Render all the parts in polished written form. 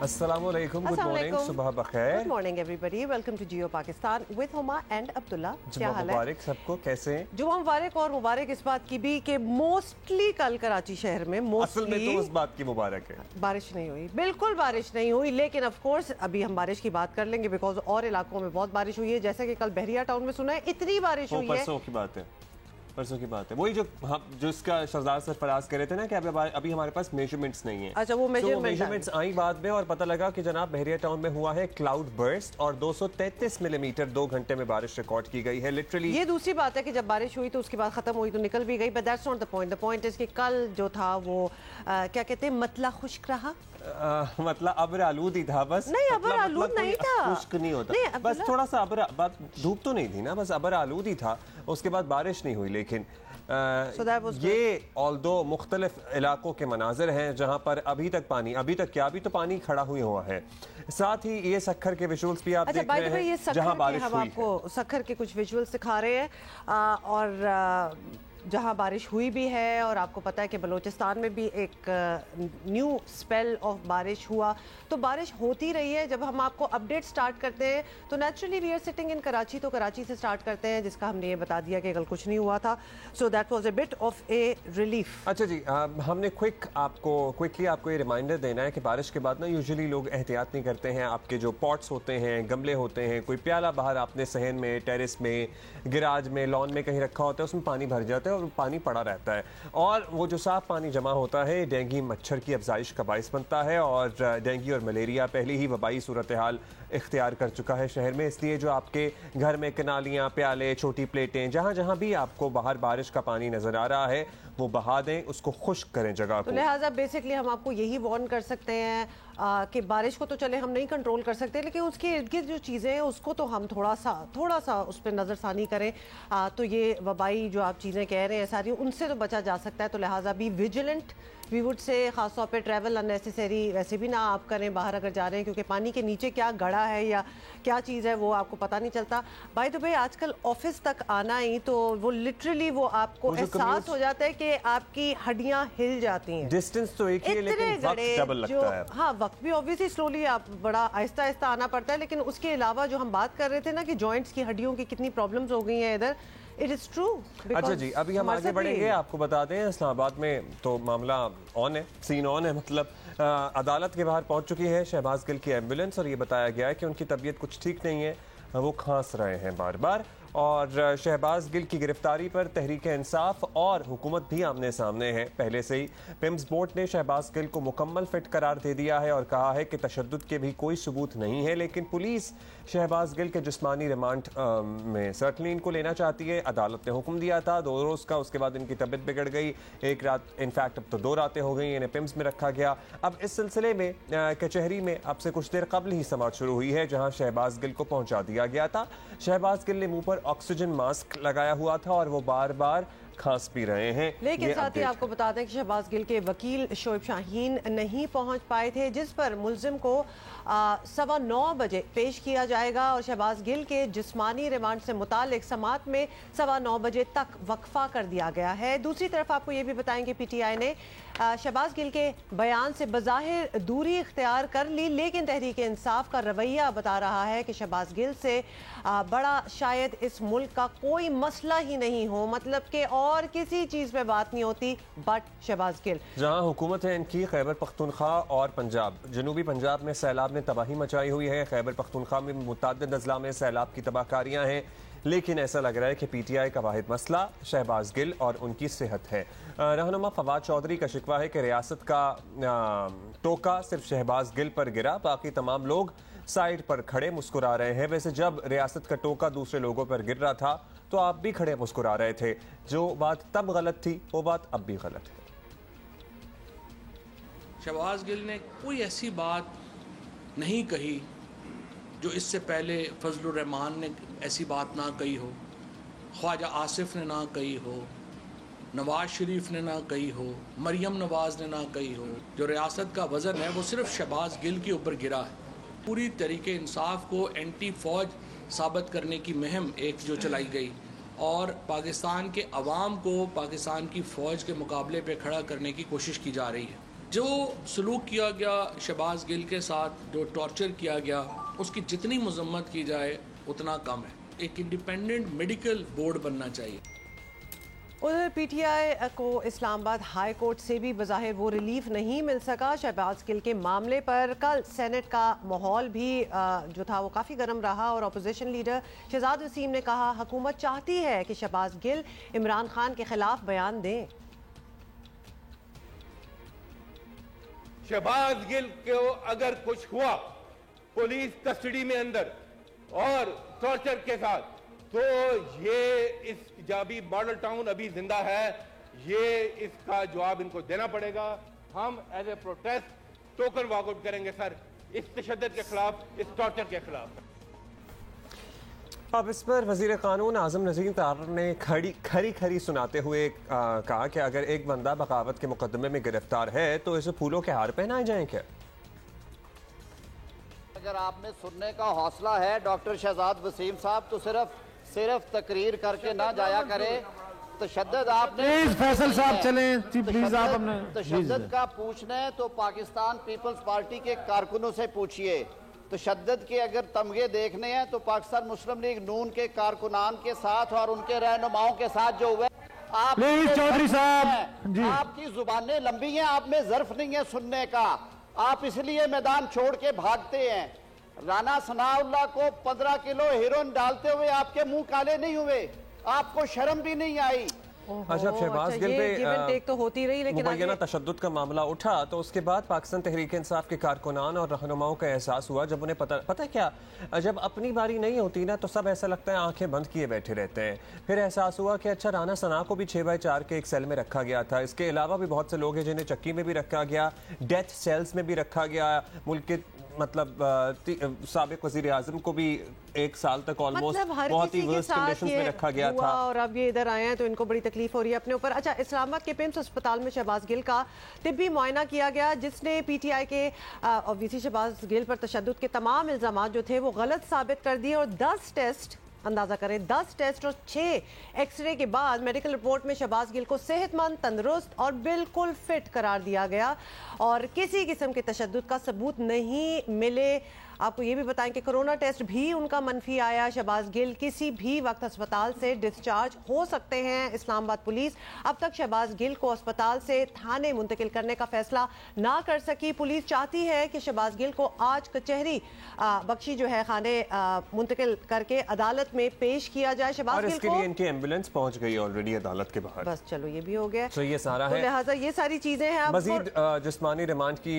अस्सलामुअलैकुम, good morning, सुबह बखैर। Good morning everybody, welcome to Geo Pakistan with Huma and Abdullah. क्या हाल है? मुबारक सबको, कैसे हैं? जुम्मा मुबारक। और मुबारक इस बात की भी कि मोस्टली कल कराची शहर में असल में तो उस बात की मुबारक है, बारिश नहीं हुई, बिल्कुल बारिश नहीं हुई। लेकिन ऑफ कोर्स अभी हम बारिश की बात कर लेंगे बिकॉज और इलाकों में बहुत बारिश हुई है। जैसे कि कल बहरिया टाउन में सुना है इतनी बारिश हुई है। परसों की बात है, परसों की बात है। वही जो हम जो इसका सरदार सरफराज कह रहे थे ना कि अभी हमारे पास मेजरमेंट्स नहीं है। अच्छा, वो मेजरमेंट्स आई बाद में और पता लगा कि जनाब बहरिया टाउन में हुआ है क्लाउड बर्स्ट और 233 मिलीमीटर 2 घंटे में बारिश रिकॉर्ड की गई है। लिटरली ये दूसरी बात है कि जब बारिश हुई तो उसके बाद खत्म हुई तो निकल भी गई, but that's not the point. The point is कि कल जो था वो क्या कहते हैं, मतला खुश्क रहा। मतलब अब्र आलूद ही था बस। नहीं, अब्र आलूद नहीं था, खुश्क नहीं होता, बस थोड़ा सा अब्र, बात धूप तो नहीं थी ना, बस अब्र आलूद ही था। उसके बाद बारिश नहीं हुई। लेकिन ये ऑल्दो मुख्तलिफ इलाकों के मनाजिर हैं जहाँ पर अभी तक तो पानी खड़ा हुआ है। साथ ही ये सखर के विजुअल्स भी आप देख रहे हैं जहाँ बारिश हुई है। आपको सखर के कुछ विजुअल्स दिखा रहे हैं और जहाँ बारिश हुई भी है। और आपको पता है कि बलूचिस्तान में भी एक न्यू स्पेल ऑफ बारिश हुआ। तो बारिश होती रही है। जब हम आपको अपडेट स्टार्ट करते हैं तो naturally we are sitting in Karachi, तो कराची से स्टार्ट करते हैं जिसका हमने ये बता दिया कि कल कुछ नहीं हुआ था। So that was a bit of A relief. अच्छा जी, हमने क्विकली आपको ये रिमाइंडर देना है कि बारिश के बाद ना यूजुअली लोग एहतियात नहीं करते हैं। आपके जो पॉट्स होते हैं, गमले होते हैं, कोई प्याला बाहर आपने सहन में, टेरेस में, गैराज में, लॉन में कहीं रखा होता है, उसमें पानी भर जाता है और पानी पड़ा रहता है। और वो जो साफ पानी जमा होता है डेंगू मच्छर की अफजाइश का बाइस बनता है और डेंगू और मलेरिया पहले ही वबाई सूरत हाल इख्तियार कर चुका है शहर में। इसलिए जो आपके घर में कनालियाँ, प्याले, छोटी प्लेटें, जहाँ जहाँ भी आपको बाहर बारिश का पानी नजर आ रहा है वो बहा दें, उसको खुश्क करें जगह को। तो लिहाजा बेसिकली हम आपको यही वार्न कर सकते हैं कि बारिश को तो चले हम नहीं कंट्रोल कर सकते, लेकिन उसके इर्द गिर्द जो चीज़ें हैं उसको तो हम थोड़ा सा उस पर नज़रसानी करें। तो ये वबाई जो आप चीज़ें कह रहे हैं सारी, उनसे तो बचा जा सकता है। तो लिहाजा भी विजिलेंट वी वुड से, खासतौर पे ट्रैवल अननेसेसरी वैसे भी ना आप करें बाहर अगर जा रहे हैं, क्योंकि पानी के नीचे क्या गड़ा है या क्या चीज़ है वो आपको पता नहीं चलता। बाय द वे आजकल ऑफिस तक आना ही तो वो लिटरली वो आपको एहसास हो जाता है कि आपकी हड्डियां हिल जाती हैं। डिस्टेंस तो एक ही है लेकिन वक्त डबल लगता है। हाँ, वक्त भी ऑब्वियसली स्लोली आप बड़ा आहिस्ता आहिस्ता आना पड़ता है। लेकिन उसके अलावा जो हम बात कर रहे थे ना कि जॉइंट्स की हड्डियों की कितनी प्रॉब्लम्स हो गई हैं इधर, इट इज ट्रू। अच्छा जी, अभी हम आगे बढ़ेंगे, आपको बताते हैं इस्लामाबाद में तो मामला ऑन है, सीन ऑन है। मतलब अदालत के बाहर पहुंच चुकी है शहबाज गिल की एम्बुलेंस और ये बताया गया है कि उनकी तबीयत कुछ ठीक नहीं है, वो खांस रहे हैं बार बार। और शहबाज गिल की गिरफ्तारी पर तहरीक इंसाफ और हुकूमत भी आमने सामने है पहले से ही। पिम्स बोर्ड ने शहबाज गिल को मुकम्मल फिट करार दे दिया है और कहा है कि तशद्दुद के भी कोई सबूत नहीं है, लेकिन पुलिस शहबाज गिल के जिस्मानी रिमांड में सर्टनली इनको लेना चाहती है। अदालत ने हुक्म दिया था 2 रोज़ का, उसके बाद इनकी तबीयत बिगड़ गई, एक रात, इनफैक्ट अब तो 2 रातें हो गई, इन्हें पिम्स में रखा गया। अब इस सिलसिले में कचहरी में अब से कुछ देर कबल ही समाअत शुरू हुई है जहाँ शहबाज गिल को पहुँचा दिया गया था। शहबाज गिल ने मुँह पर ऑक्सीजन मास्क लगाया हुआ था और वो बार बार खांस भी रहे हैं। लेकिन साथ ही आपको बता दें कि शहबाज गिल के वकील शोएब शाहीन नहीं पहुंच पाए थे, जिस पर मुल्जिम को 9:15 बजे पेश किया जाएगा और शहबाज गिल के जिस्मानी रिमांड से मुतालिक समाअत में 9:15 बजे तक वक्फा कर दिया गया है। दूसरी तरफ आपको ये भी बताएंगे PTI ने शहबाज गिल के बयान से बज़ाहिर दूरी इख्तियार कर ली, लेकिन तहरीक इंसाफ का रवैया बता रहा है कि शहबाज गिल से बड़ा शायद इस मुल्क का कोई मसला ही नहीं हो, मतलब कि और किसी चीज पे बात नहीं होती बट शहबाज गिल। जहां हुकूमत है इनकी खैबर पख्तूनख्वा और पंजाब, जनूबी पंजाब में सैलाब ने तबाही मचाई हुई है, खैबर पख्तूनख्वा में मुतअद्दिद अजला में सैलाब की तबाहकारियां हैं, लेकिन ऐसा लग रहा है कि PTI का वाहिद मसला शहबाज गिल और उनकी सेहत है। रहनुमा फवाद चौधरी का शिकवा है कि रियासत का टोका सिर्फ शहबाज गिल पर गिरा, बाकी तमाम लोग साइड पर खड़े मुस्कुरा रहे हैं। वैसे जब रियासत का टोका दूसरे लोगों पर गिर रहा था तो आप भी खड़े मुस्कुरा रहे थे। जो बात तब गलत थी वो बात अब भी गलत है। शहबाज गिल ने कोई ऐसी बात नहीं कही जो इससे पहले फजलुर रहमान ने ऐसी बात ना कही हो, ख्वाजा आसिफ ने ना कही हो, नवाज शरीफ ने ना कही हो, मरियम नवाज ने ना कही हो। जो रियासत का वज़न है वो सिर्फ शहबाज गिल के ऊपर गिरा है। पूरी तरीके इंसाफ को एंटी फ़ौज साबित करने की मुहिम एक जो चलाई गई और पाकिस्तान के अवाम को पाकिस्तान की फ़ौज के मुकाबले पे खड़ा करने की कोशिश की जा रही है। जो सलूक किया गया शहबाज गिल के साथ, जो टॉर्चर किया गया, उसकी जितनी मजम्मत की जाए उतना कम है। एक इंडिपेंडेंट मेडिकल बोर्ड बनना चाहिए। उधर पीटीआई को इस्लामाबाद हाई कोर्ट से भी बज़ाहिर वो रिलीफ नहीं मिल सका। शहबाज गिल के मामले पर कल सेनेट का माहौल भी जो था वो काफ़ी गर्म रहा और अपोजिशन लीडर शहजाद वसीम ने कहा हुकूमत चाहती है कि शहबाज गिल इमरान खान के खिलाफ बयान दें। शहबाज गिल को अगर कुछ हुआ पुलिस कस्टडी में अंदर और टॉर्चर के साथ, तो ये इस जब मॉडल टाउन अभी जिंदा है, ये इसका जवाब इनको देना पड़ेगा। हम as a protest token walkout करेंगे सर, इस तशद्दुद के खिलाफ, इस टॉर्चर के खिलाफ। अब इस पर वजीर कानून आजम नज़ीर तार ने खरी सुनाते हुए कहा कि अगर एक बंदा बगावत के मुकदमे में गिरफ्तार है तो इसे फूलों के हार पहनाए जाएं क्या? अगर आप में सुनने का हौसला है डॉक्टर शहजाद वसीम साहब, तो सिर्फ तकरीर करके ना जाया करें। तशद्दुद आपने प्लीज फैसल साहब चलें, प्लीज आप अपने तशद्दुद का पूछना है तो पाकिस्तान पीपल्स पार्टी के कारकुनों से पूछिए। तशद्दुद के अगर तमगे देखने हैं तो पाकिस्तान मुस्लिम लीग नून के कारकुनान के साथ और उनके रहनुमाओं के साथ जो हुआ, आप प्लीज चौधरी साहब जी, आपकी जुबानें लंबी हैं, आप में ज़र्फ नहीं है सुनने का, आप इसलिए मैदान छोड़ के भागते हैं। राना सनाउल्लाह को 15 किलो हेरोइन डालते हुए आपके मुंह काले नहीं हुए, आपको शर्म भी नहीं आई। अच्छा, शहबाज गिल पे तो होती रही, लेकिन मुबैना तशद्दुद का मामला उठा तो उसके बाद पाकिस्तान तहरीक इंसाफ के कारकुनान और रहनुमाओं का एहसास हुआ, जब उन्हें पता क्या, जब अपनी बारी नहीं होती ना तो सब ऐसा लगता है आंखें बंद किए बैठे रहते हैं। फिर एहसास हुआ कि अच्छा, राना सना को भी 6x4 के एक सेल में रखा गया था। इसके अलावा भी बहुत से लोग हैं जिन्हें चक्की में भी रखा गया, डेथ सेल्स में भी रखा गया। मुल्क के मतलब साबिक वजीर आजम को भी 1 साल तक ऑलमोस्ट बहुत ही वर्स्ट कंडीशंस में रखा गया था, और अब ये इधर आए हैं तो इनको बड़ी तकलीफ हो रही है अपने ऊपर। अच्छा, इस्लामाबाद के पिम्स अस्पताल में शहबाज गिल का तिब्बी मुआयना किया गया, जिसने पीटीआई के ऑब्वियसली शहबाज गिल पर तशद्दुद के तमाम इल्जाम जो थे वो गलत साबित कर दिए और 10 टेस्ट, अंदाजा करें 10 टेस्ट और 6 एक्सरे के बाद मेडिकल रिपोर्ट में शहबाज गिल को सेहतमंद, तंदुरुस्त और बिल्कुल फिट करार दिया गया और किसी किस्म के तशद्दुद का सबूत नहीं मिले। आपको ये भी बताएं कि कोरोना टेस्ट भी उनका मनफी आया। शहबाज गिल किसी भी वक्त अस्पताल से डिस्चार्ज हो सकते हैं। इस्लामाबाद पुलिस अब तक शहबाज गिल को अस्पताल से थाने मुंतकिल करने का फैसला ना कर सकी। पुलिस चाहती है कि शहबाज गिल को आज कचहरी बख्शी जो है खाने मुंतकिल करके अदालत में पेश किया जाए। शहबाज गिल को इनकी एम्बुलेंस पहुंच गई ऑलरेडी अदालत के बाहर। बस चलो, ये भी हो गया। तो ये सारा है, लिहाजा ये सारी चीजें हैं। मजीद जिस्मानी रिमांड की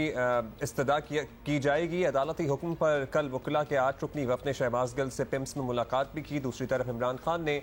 इस्तदा की जाएगी। अदालती हुक्म पर कल वकला के 8 रुकनी वफ़द ने शहबाज गिल से पिम्स में मुलाकात भी की। दूसरी तरफ इमरान खान ने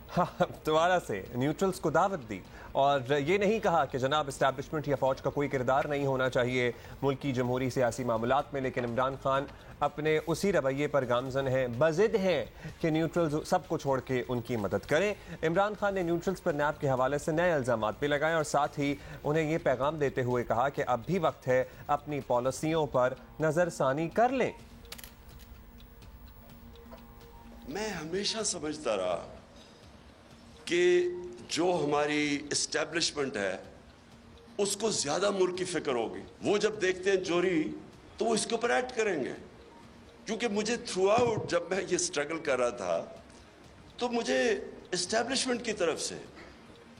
दोबारा से न्यूट्रल्स को दावत दी और ये नहीं कहा कि जनाब इस्टेब्लिशमेंट या फौज का कोई किरदार नहीं होना चाहिए मुल्क की जमहूरी सियासी मामलात में, लेकिन इमरान खान अपने उसी रवैये पर गामजन हैं, बज़िद हैं कि न्यूट्रल्स सबको छोड़ के उनकी मदद करें। इमरान खान ने न्यूट्रल्स पर नैब के हवाले से नए इल्ज़ाम भी लगाए और साथ ही उन्हें ये पैगाम देते हुए कहा कि अब भी वक्त है अपनी पॉलिसियों पर नज़रसानी कर लें। मैं हमेशा समझता रहा कि जो हमारी इस्टेब्लिशमेंट है उसको ज्यादा मुल्क की फिक्र होगी। वो जब देखते हैं चोरी तो वो इसके ऊपर एक्ट करेंगे, क्योंकि मुझे थ्रू आउट जब मैं ये स्ट्रगल कर रहा था तो मुझे इस्टेब्लिशमेंट की तरफ से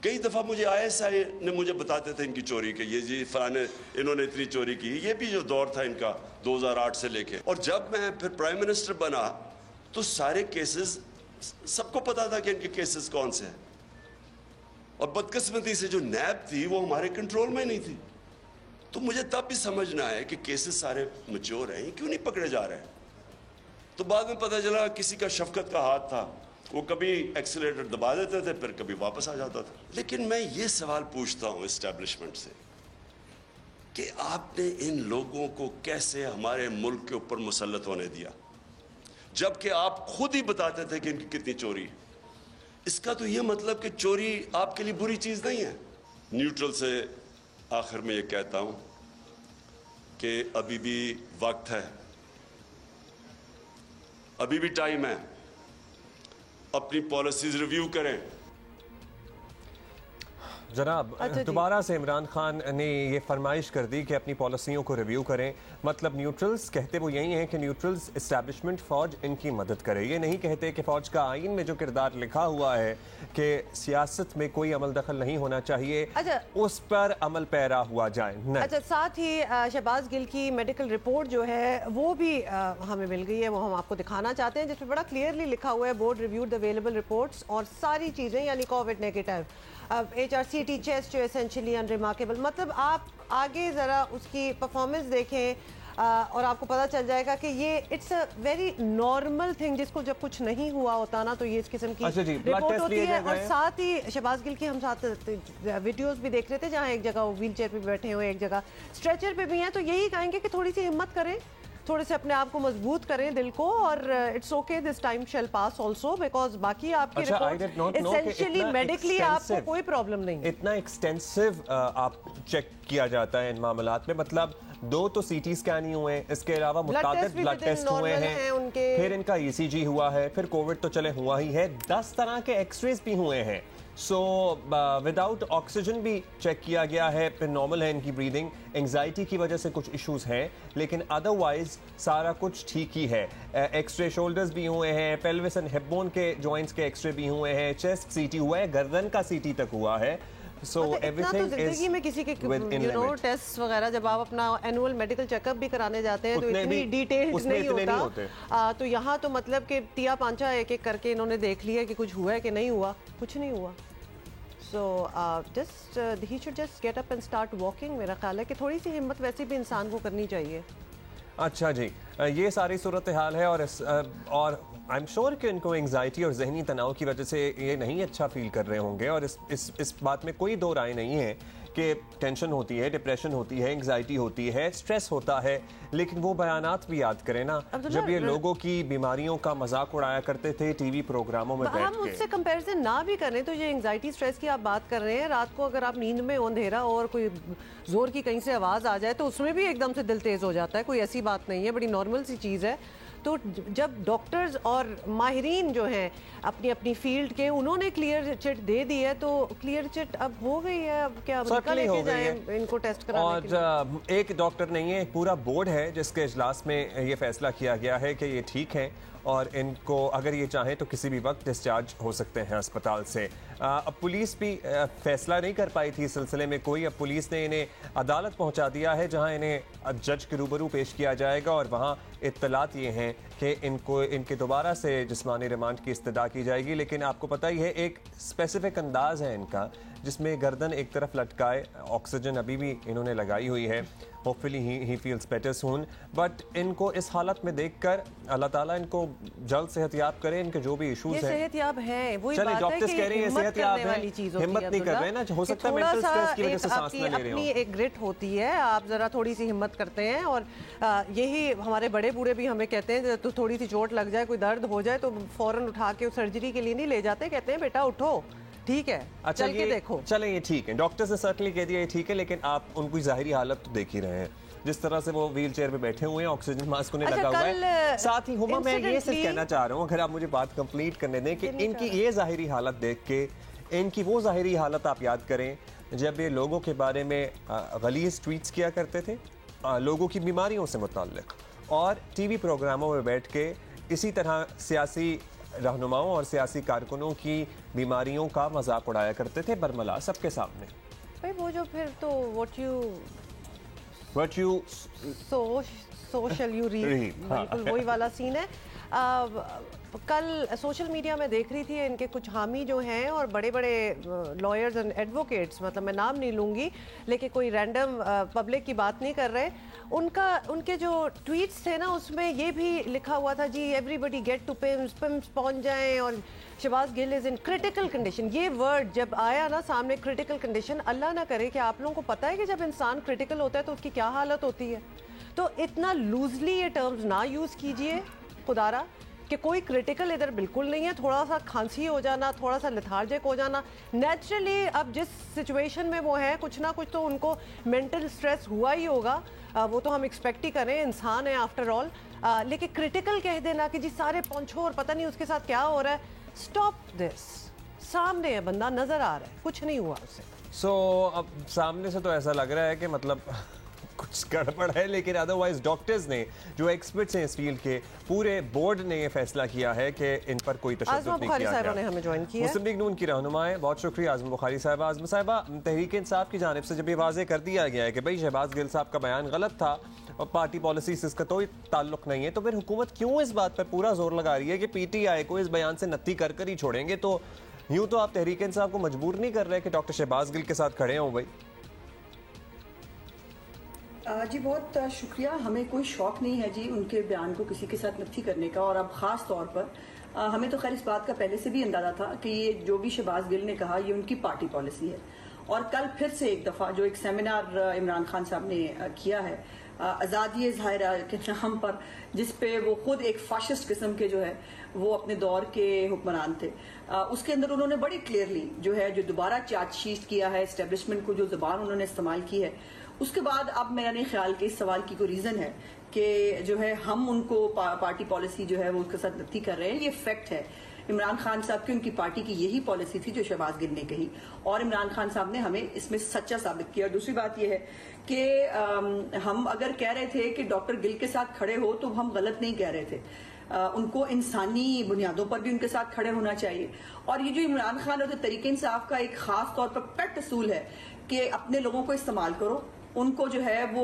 कई दफ़ा मुझे ISI ने मुझे बताते थे इनकी चोरी के, ये जी फलाने इन्होंने इतनी चोरी की। ये भी जो दौर था इनका 2008 से लेके, और जब मैं फिर प्राइम मिनिस्टर बना तो सारे केसेस सबको पता था कि इनके केसेस कौन से हैं, और बदकिस्मती से जो नैब थी वो हमारे कंट्रोल में नहीं थी। तो मुझे तब भी समझना है कि केसेस सारे मैच्योर हैं, क्यों नहीं पकड़े जा रहे हैं। तो बाद में पता चला किसी का शफकत का हाथ था, वो कभी एक्सीलरेटर दबा देते थे फिर कभी वापस आ जाता था। लेकिन मैं ये सवाल पूछता हूं एस्टेब्लिशमेंट से कि आपने इन लोगों को कैसे हमारे मुल्क के ऊपर मुसल्लत होने दिया, जबकि आप खुद ही बताते थे कि इनकी कितनी चोरी है। इसका तो ये मतलब कि चोरी आपके लिए बुरी चीज नहीं है। न्यूट्रल से आखिर में ये कहता हूं कि अभी भी वक्त है, अभी भी टाइम है, अपनी पॉलिसीज रिव्यू करें। जनाब, दोबारा से इमरान खान ने ये फरमाइश कर दी कि अपनी पॉलिसियों को रिव्यू करें। मतलब न्यूट्रल्स कहते वो यही हैं कि न्यूट्रल्स इस्टेब्लिशमेंट फ़ौज इनकी मदद करे। ये नहीं कहते कि फ़ौज का आइन में जो किरदार लिखा हुआ है कि सियासत में कोई अमल दखल नहीं होना चाहिए, उस पर अमल पैरा हुआ जाए। अच्छा, साथ ही शहबाज गिल की मेडिकल रिपोर्ट जो है वो भी हमें मिल गई है, वो हम आपको दिखाना चाहते हैं, जिसमें बड़ा क्लियरली लिखा हुआ है board reviewed the available reports और सारी चीज़ें, यानी कोविड नेगेटिव, HRCT चेस्ट जो एसेंशियली अनरिमार्केबल। मतलब आप आगे ज़रा उसकी परफॉर्मेंस देखें और आपको पता चल जाएगा कि ये it's a very normal thing, जिसको जब कुछ नहीं हुआ होता ना तो ये इस किस्म की रिपोर्ट होती है। और साथ ही शहबाज गिल की हम साथ वीडियोस भी देख रहे थे जहाँ एक जगह वो व्हील चेयर पे बैठे हुए, एक जगह स्ट्रेचर पे भी हैं। तो यही कहेंगे कि थोड़ी सी हिम्मत करें, थोड़े से अपने आप को मजबूत करें दिल को, और it's okay, this time shall pass also, because बाकी आपकी रिपोर्ट एसेंशियली मेडिकली आपको कोई प्रॉब्लम नहीं। इतना एक्सटेंसिव आप चेक किया जाता है इन मामलात में। मतलब 2 तो CT स्कैन ही हुए हैं, इसके अलावा मुताबिक ब्लड टेस्ट हुए हैं, फिर इनका ECG हुआ है, फिर कोविड तो चले हुआ ही है, 10 तरह के एक्सरेज भी हुए हैं। सो विदाउट ऑक्सीजन भी चेक किया गया है, फिर नॉर्मल है इनकी ब्रीदिंग। एंजाइटी की वजह से कुछ इश्यूज हैं, लेकिन अदरवाइज सारा कुछ ठीक ही है। एक्सरे शोल्डर्स भी हुए हैं, पेल्विस एंड हिप बोन के जॉइंट्स के एक्सरे भी हुए हैं, चेस्ट CT हुआ है, गर्दन का CT तक हुआ है। So everything तो जिंदगी में किसी के टेस्ट वगैरह जब आप अपना एनुअल मेडिकल चेकअप भी कराने जाते हैं तो इतनी डिटेल्ड नहीं होता। तो यहाँ तो मतलब कि तिया पांचा एक एक करके इन्होंने देख लिया कि कुछ हुआ है कि नहीं हुआ, कुछ नहीं हुआ। So just he should just get up and start walking. मेरा ख्याल है कि थोड़ी सी हिम्मत वैसे भी इंसान को करनी चाहिए। अच्छा जी, ये सारी सूरत हाल है और आई एम श्योर कि इनको एंग्जाइटी और जहनी तनाव की वजह से ये नहीं अच्छा फील कर रहे होंगे, और इस बात में कोई दो राय नहीं है कि टेंशन होती है, डिप्रेशन होती है, एंग्जाइटी होती है, स्ट्रेस होता है। लेकिन वो बयानात भी याद करें ना, जब ये लोगों की बीमारियों का मजाक उड़ाया करते थे टीवी प्रोग्रामों में बैठ के। हम उससे कंपैरिजन ना भी करें तो ये एंग्जाइटी स्ट्रेस की आप बात कर रहे हैं, रात को अगर आप नींद में अंधेरा और कोई जोर की कहीं से आवाज़ आ जाए तो उसमें भी एकदम से दिल तेज़ हो जाता है। कोई ऐसी बात नहीं है, बड़ी नॉर्मल सी चीज़ है। तो जब डॉक्टर्स और माहिरीन जो हैं अपनी अपनी फील्ड के, उन्होंने क्लियर चिट दे दी है, तो क्लियर चिट अब हो गई है। अब क्या अमेरिका लेके जाएं इनको टेस्ट कराने के लिए? और एक डॉक्टर नहीं है, पूरा बोर्ड है जिसके इजलास में ये फैसला किया गया है कि ये ठीक है और इनको अगर ये चाहें तो किसी भी वक्त डिस्चार्ज हो सकते हैं अस्पताल से। अब पुलिस भी फैसला नहीं कर पाई थी इस सिलसिले में कोई। अब पुलिस ने इन्हें अदालत पहुंचा दिया है जहां इन्हें जज के रूबरू पेश किया जाएगा और वहां इत्तलात ये हैं कि इनके दोबारा से जिस्मानी रिमांड की इस्तदा की जाएगी। लेकिन आपको पता ही है एक स्पेसिफिक अंदाज है इनका जिसमें गर्दन एक तरफ लटकाए, ऑक्सीजन अभी भी इन्होंने लगाई हुई है। Hopefully he feels better soon. But इनको इस हालत में देखकर अल्लाह ताला इनको जल्द सेहतयाब करे। इनके जो भी इश्यूज हैं सेहतयाब हैं, वही बात है डॉक्टर्स कह रही हैं सेहतयाब है, हिम्मत नहीं कर रहे हैं ना, हो सकता है मेंटल स्ट्रेस की वजह से सांस ना ले रहे अपनी एक ग्रिट होती है, आप जरा थोड़ी सी हिम्मत करते हैं। और यही हमारे बड़े बूढ़े भी हमें कहते हैं तो थोड़ी सी चोट लग जाए, कोई दर्द हो जाए तो फौरन उठा के सर्जरी के लिए नहीं ले जाते, कहते हैं बेटा उठो, ठीक है, अच्छा चल के देखो। चलें ये ठीक है, डॉक्टर्स ने सर्टनली कह दिया ये ठीक है, लेकिन आप उनकी ज़ाहिरी हालत तो देख ही रहे हैं, जिस तरह से वो व्हील चेयर पे बैठे हुए हैं, ऑक्सीजन मास्क उन्हें लगा हुआ है। साथ ही हुमा मैं ये सिर्फ कहना चाह रहा हूँ, अगर आप मुझे बात कंप्लीट करने दें, कि इनकी ये ज़ाहिरी हालत देख के इनकी वो ज़ाहिरी हालत आप याद करें जब ये लोगों के बारे में गलीज़ ट्वीट्स किया करते थे, लोगों की बीमारियों से मुताल्लिक, और टीवी प्रोग्रामों में बैठ के इसी तरह सियासी रहनुमाओं और सियासी कारकुनों की बीमारियों का मजाक उड़ाया करते थे बरमला सबके सामने। भाई वो जो फिर तो what you so shall you read, बिल्कुल वही वाला सीन है। कल सोशल मीडिया में देख रही थी इनके कुछ हामी जो हैं और बड़े बड़े लॉयर्स एंड एडवोकेट्स, मतलब मैं नाम नहीं लूँगी, लेकिन कोई रैंडम पब्लिक की बात नहीं कर रहे, उनके जो ट्वीट्स थे ना उसमें ये भी लिखा हुआ था जी एवरीबडी गेट टू पिम्स पहुँच जाएं और Shahbaz Gill is in critical condition. ये वर्ड जब आया ना सामने, क्रिटिकल कंडीशन, अल्लाह ना करे कि आप लोगों को पता है कि जब इंसान क्रिटिकल होता है तो उसकी क्या हालत होती है। तो इतना लूजली ये टर्म्स ना यूज़ कीजिए खुदारा, कि कोई क्रिटिकल इधर बिल्कुल नहीं है। थोड़ा सा खांसी हो जाना, थोड़ा सा लेथार्जिक हो जाना नेचुरली, अब जिस सिचुएशन में वो है कुछ ना कुछ तो उनको मेंटल स्ट्रेस हुआ ही होगा, वो तो हम एक्सपेक्ट ही करें, इंसान है आफ्टर ऑल। लेकिन क्रिटिकल कह देना कि जी सारे पहुंचो और पता नहीं उसके साथ क्या हो रहा है, स्टॉप दिस। सामने है बंदा, नजर आ रहा है, कुछ नहीं हुआ उससे। अब सामने से तो ऐसा लग रहा है कि मतलब कुछ गड़बड़ है, लेकिन अदरवाइज डॉक्टर्स ने, जो एक्सपर्ट्स हैं इस फील्ड के, पूरे बोर्ड ने ये फैसला किया है कि इन पर कोई तशद्दुद नहीं किया गया। ने हमें ज्वाइन किया। मुस्लिम लीग नून की रहनुमा है, बहुत शुक्रिया आज़मा बुखारी साहिबा। आज़मा साहिबा, तहरीक इंसाफ की जानिब से जब ये वाज़ेह कर दिया गया है कि भाई शहबाज गिल साहब का बयान गलत था और पार्टी पॉलिसी से इसका कोई ताल्लुक नहीं है, तो फिर हुकूमत क्यों इस बात पर पूरा जोर लगा रही है कि PTI को इस बयान से नत्ती कर कर ही छोड़ेंगे? तो यूं तो आप तहरीक इंसाफ को मजबूर नहीं कर रहे कि डॉक्टर शहबाज गिल के साथ खड़े हों भाई? जी बहुत शुक्रिया। हमें कोई शौक नहीं है जी उनके बयान को किसी के साथ नत्थी करने का, और अब ख़ास तौर पर हमें तो खैर इस बात का पहले से भी अंदाजा था कि ये जो भी शहबाज गिल ने कहा ये उनकी पार्टी पॉलिसी है। और कल फिर से एक दफ़ा जो एक सेमिनार इमरान खान साहब ने किया है आज़ादी ज़ाहिरा के नाम पर, जिस पे वो खुद एक फाशिस्ट किस्म के जो है वो अपने दौर के हुक्मरान थे, उसके अंदर उन्होंने बड़ी क्लियरली जो है जो दोबारा चार्जशीट किया है, एस्टेब्लिशमेंट को जो ज़बान उन्होंने इस्तेमाल की है, उसके बाद अब मेरा नहीं ख्याल कि इस सवाल की कोई रीज़न है कि जो है हम उनको पार्टी पॉलिसी जो है वो उसके साथ नत्थी कर रहे हैं। ये फैक्ट है। इमरान खान साहब की उनकी पार्टी की यही पॉलिसी थी जो शहबाज गिल ने कही, और इमरान खान साहब ने हमें इसमें सच्चा साबित किया। और दूसरी बात यह है कि हम अगर कह रहे थे कि डॉक्टर गिल के साथ खड़े हो तो हम गलत नहीं कह रहे थे। उनको इंसानी बुनियादों पर भी उनके साथ खड़े होना चाहिए। और ये जो इमरान खान और तहरीक इंसाफ का एक खास तौर पर पेट असूल है कि अपने लोगों को इस्तेमाल करो, उनको जो है वो